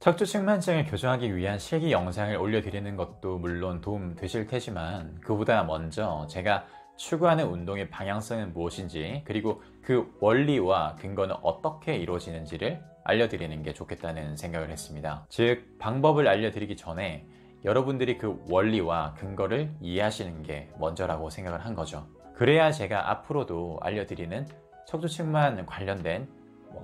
척추측만증을 교정하기 위한 실기 영상을 올려드리는 것도 물론 도움 되실 테지만, 그보다 먼저 제가 추구하는 운동의 방향성은 무엇인지, 그리고 그 원리와 근거는 어떻게 이루어지는지를 알려드리는 게 좋겠다는 생각을 했습니다. 즉, 방법을 알려드리기 전에 여러분들이 그 원리와 근거를 이해하시는 게 먼저라고 생각을 한 거죠. 그래야 제가 앞으로도 알려드리는 척추측만 관련된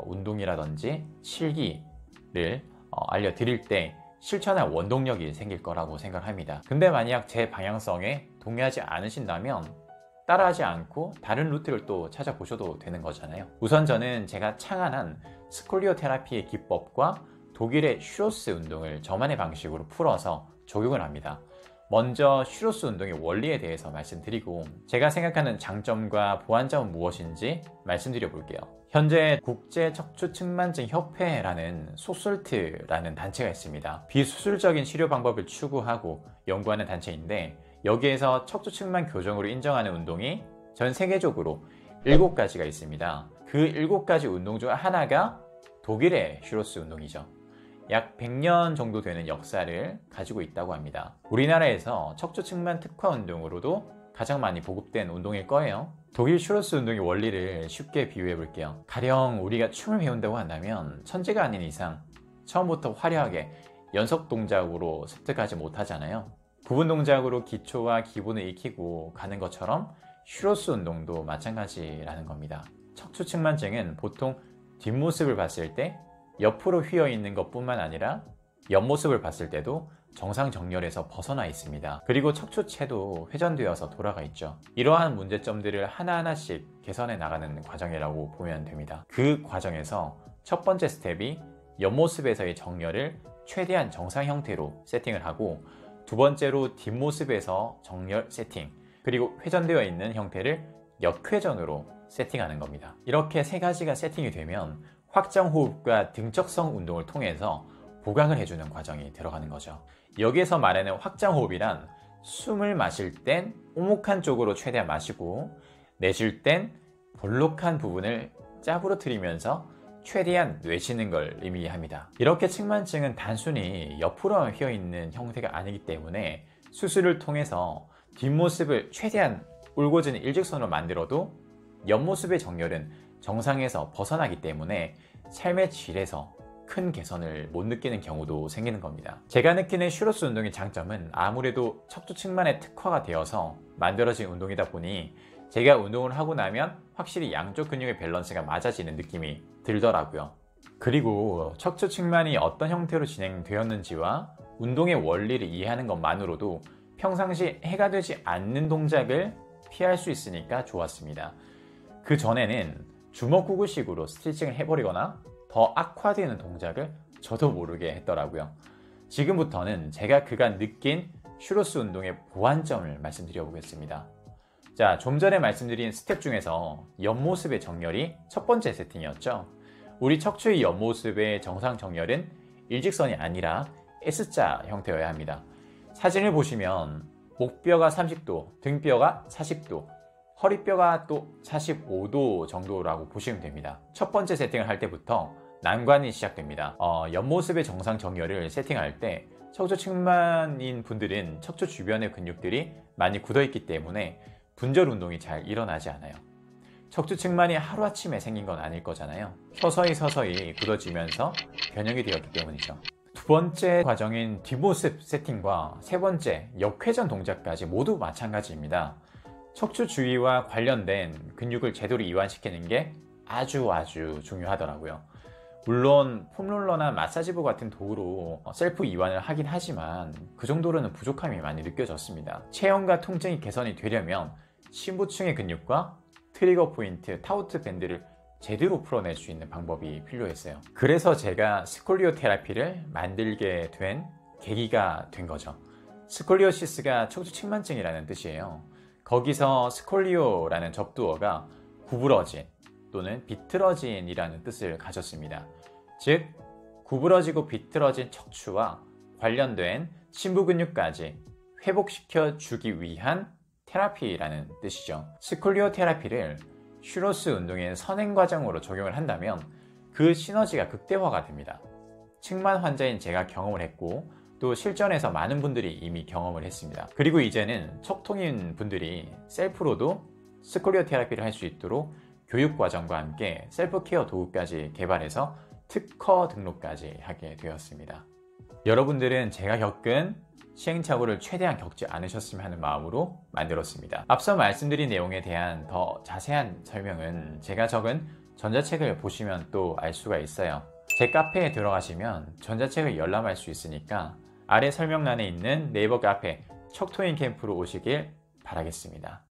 운동이라든지 실기를 알려드릴 때 실천할 원동력이 생길 거라고 생각합니다. 근데 만약 제 방향성에 동의하지 않으신다면 따라하지 않고 다른 루트를 또 찾아보셔도 되는 거잖아요. 우선 저는 제가 창안한 스콜리오 테라피의 기법과 독일의 슈로스 운동을 저만의 방식으로 풀어서 적용을 합니다. 먼저 슈로스 운동의 원리에 대해서 말씀드리고, 제가 생각하는 장점과 보완점은 무엇인지 말씀드려 볼게요. 현재 국제척추측만증협회라는 소솔트라는 단체가 있습니다. 비수술적인 치료 방법을 추구하고 연구하는 단체인데, 여기에서 척추측만 교정으로 인정하는 운동이 전 세계적으로 7가지가 있습니다. 그 7가지 운동 중 하나가 독일의 슈로스 운동이죠. 약 100년 정도 되는 역사를 가지고 있다고 합니다. 우리나라에서 척추측만 특화 운동으로도 가장 많이 보급된 운동일 거예요. 독일 슈로스 운동의 원리를 쉽게 비유해 볼게요. 가령 우리가 춤을 배운다고 한다면 천재가 아닌 이상 처음부터 화려하게 연속 동작으로 습득하지 못하잖아요. 부분 동작으로 기초와 기본을 익히고 가는 것처럼 슈로스 운동도 마찬가지라는 겁니다. 척추측만증은 보통 뒷모습을 봤을 때 옆으로 휘어 있는 것뿐만 아니라 옆모습을 봤을 때도 정상 정렬에서 벗어나 있습니다. 그리고 척추체도 회전되어서 돌아가 있죠. 이러한 문제점들을 하나하나씩 개선해 나가는 과정이라고 보면 됩니다. 그 과정에서 첫 번째 스텝이 옆모습에서의 정렬을 최대한 정상 형태로 세팅을 하고, 두 번째로 뒷모습에서 정렬 세팅, 그리고 회전되어 있는 형태를 역회전으로 세팅하는 겁니다. 이렇게 3가지가 세팅이 되면 확장호흡과 등척성 운동을 통해서 보강을 해주는 과정이 들어가는 거죠. 여기에서 말하는 확장호흡이란 숨을 마실 땐 오목한 쪽으로 최대한 마시고, 내쉴 땐 볼록한 부분을 짜부러뜨리면서 최대한 내쉬는 걸 의미합니다. 이렇게 측만증은 단순히 옆으로만 휘어있는 형태가 아니기 때문에 수술을 통해서 뒷모습을 최대한 울고지는 일직선으로 만들어도 옆모습의 정렬은 정상에서 벗어나기 때문에 삶의 질에서 큰 개선을 못 느끼는 경우도 생기는 겁니다. 제가 느끼는 슈로스 운동의 장점은 아무래도 척추측만에 특화가 되어서 만들어진 운동이다 보니 제가 운동을 하고 나면 확실히 양쪽 근육의 밸런스가 맞아지는 느낌이 들더라고요. 그리고 척추측만이 어떤 형태로 진행되었는지와 운동의 원리를 이해하는 것만으로도 평상시 해가 되지 않는 동작을 피할 수 있으니까 좋았습니다. 그 전에는 주먹구구식으로 스티칭을 해버리거나 더 악화되는 동작을 저도 모르게 했더라고요. 지금부터는 제가 그간 느낀 슈로스 운동의 보완점을 말씀드려 보겠습니다. 자, 좀 전에 말씀드린 스텝 중에서 옆모습의 정렬이 첫 번째 세팅이었죠. 우리 척추의 옆모습의 정상 정렬은 일직선이 아니라 S자 형태여야 합니다. 사진을 보시면 목뼈가 30도, 등뼈가 40도, 허리뼈가 또 45도 정도라고 보시면 됩니다. 첫 번째 세팅을 할 때부터 난관이 시작됩니다. 옆모습의 정상 정렬을 세팅할 때 척추측만인 분들은 척추 주변의 근육들이 많이 굳어있기 때문에 분절 운동이 잘 일어나지 않아요. 척추측만이 하루아침에 생긴 건 아닐 거잖아요. 서서히 굳어지면서 변형이 되었기 때문이죠. 두 번째 과정인 뒷모습 세팅과 세 번째 역회전 동작까지 모두 마찬가지입니다. 척추 주위와 관련된 근육을 제대로 이완시키는 게 아주 중요하더라고요. 물론 폼롤러나 마사지부 같은 도구로 셀프 이완을 하긴 하지만 그 정도로는 부족함이 많이 느껴졌습니다. 체형과 통증이 개선이 되려면 심부층의 근육과 트리거 포인트, 타우트 밴드를 제대로 풀어낼 수 있는 방법이 필요했어요. 그래서 제가 스콜리오 테라피를 만들게 된 계기가 된 거죠. 스콜리오시스가 척추측만증이라는 뜻이에요. 거기서 스콜리오라는 접두어가 구부러진 또는 비틀어진이라는 뜻을 가졌습니다. 즉, 구부러지고 비틀어진 척추와 관련된 심부 근육까지 회복시켜 주기 위한 테라피라는 뜻이죠. 스콜리오 테라피를 슈로스 운동의 선행 과정으로 적용을 한다면 그 시너지가 극대화가 됩니다. 척만 환자인 제가 경험을 했고 또 실전에서 많은 분들이 이미 경험을 했습니다. 그리고 이제는 척통인 분들이 셀프로도 스콜리오 테라피를 할 수 있도록 교육과정과 함께 셀프 케어 도구까지 개발해서 특허 등록까지 하게 되었습니다. 여러분들은 제가 겪은 시행착오를 최대한 겪지 않으셨으면 하는 마음으로 만들었습니다. 앞서 말씀드린 내용에 대한 더 자세한 설명은 제가 적은 전자책을 보시면 또 알 수가 있어요. 제 카페에 들어가시면 전자책을 열람할 수 있으니까 아래 설명란에 있는 네이버 카페 척토인 캠프로 오시길 바라겠습니다.